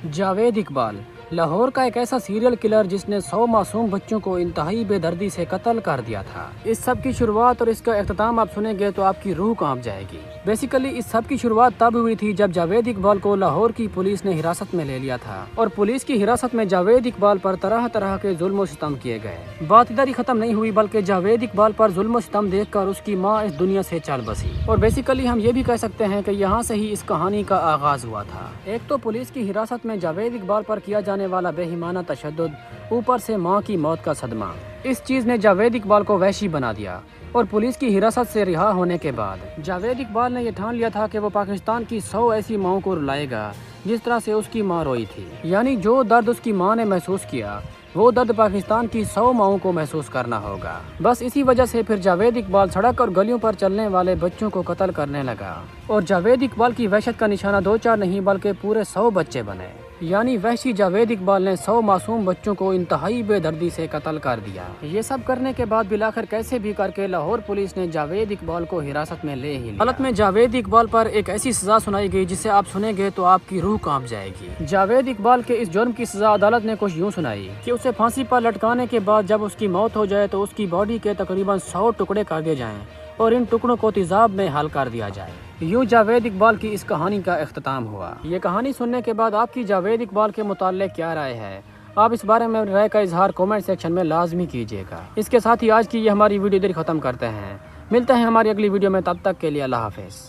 जावेद इकबाल लाहौर का एक ऐसा सीरियल किलर जिसने 100 मासूम बच्चों को इंतहाई बेदर्दी से कत्ल कर दिया था। इस सब की शुरुआत और इसका इख्तिताम आप सुनेंगे तो आपकी रूह कांप जाएगी। बेसिकली इस सब की शुरुआत तब हुई थी जब जावेद इकबाल को लाहौर की पुलिस ने हिरासत में ले लिया था और पुलिस की हिरासत में जावेद इकबाल पर तरह तरह के जुल्म सितम किए गए। बात इधर ही खत्म नहीं हुई बल्कि जावेद इकबाल पर जुल्म सितम देखकर उसकी माँ इस दुनिया से चल बसी। और बेसिकली हम ये भी कह सकते हैं कि यहाँ से ही इस कहानी का आगाज हुआ था। एक तो पुलिस की हिरासत में जावेद इकबाल पर किया जाने वाला बेईमाना तशद्दुद, ऊपर से माँ की मौत का सदमा, इस चीज़ ने जावेद इकबाल को वहशी बना दिया। और पुलिस की हिरासत से रिहा होने के बाद जावेद इकबाल ने यह ठान लिया था कि वो पाकिस्तान की 100 ऐसी माओं को रुलाएगा जिस तरह से उसकी माँ रोई थी। यानी जो दर्द उसकी माँ ने महसूस किया वो दर्द पाकिस्तान की 100 माओं को महसूस करना होगा। बस इसी वजह से फिर जावेद इकबाल सड़क और गलियों पर चलने वाले बच्चों को कत्ल करने लगा और जावेद इकबाल की वहशत का निशाना 2-4 नहीं बल्कि पूरे 100 बच्चे बने। यानी वहशी जावेद इकबाल ने 100 मासूम बच्चों को इंतहाई बेदर्दी से कत्ल कर दिया। ये सब करने के बाद बिलाखिर कैसे भी करके लाहौर पुलिस ने जावेद इकबाल को हिरासत में ले ही लिया। अदालत में जावेद इकबाल पर एक ऐसी सजा सुनाई गई जिसे आप सुनेंगे तो आपकी रूह कांप जाएगी। जावेद इकबाल के इस जुर्म की सजा अदालत ने कुछ यूँ सुनाई कि उसे फांसी पर लटकाने के बाद जब उसकी मौत हो जाए तो उसकी बॉडी के तकरीबन 100 टुकड़े कर दिए जाएं और इन टुकड़ों को तेजाब में हल कर दिया जाए। यूँ जावेद इकबाल की इस कहानी का इख्तिताम हुआ। ये कहानी सुनने के बाद आपकी जावेद इकबाल के मुताल्लिक़ क्या राय है, आप इस बारे में राय का इजहार कमेंट सेक्शन में लाजमी कीजिएगा। इसके साथ ही आज की ये हमारी वीडियो इधर ख़त्म करते हैं। मिलते हैं हमारी अगली वीडियो में, तब तक के लिए अल्लाह हाफ़िज़।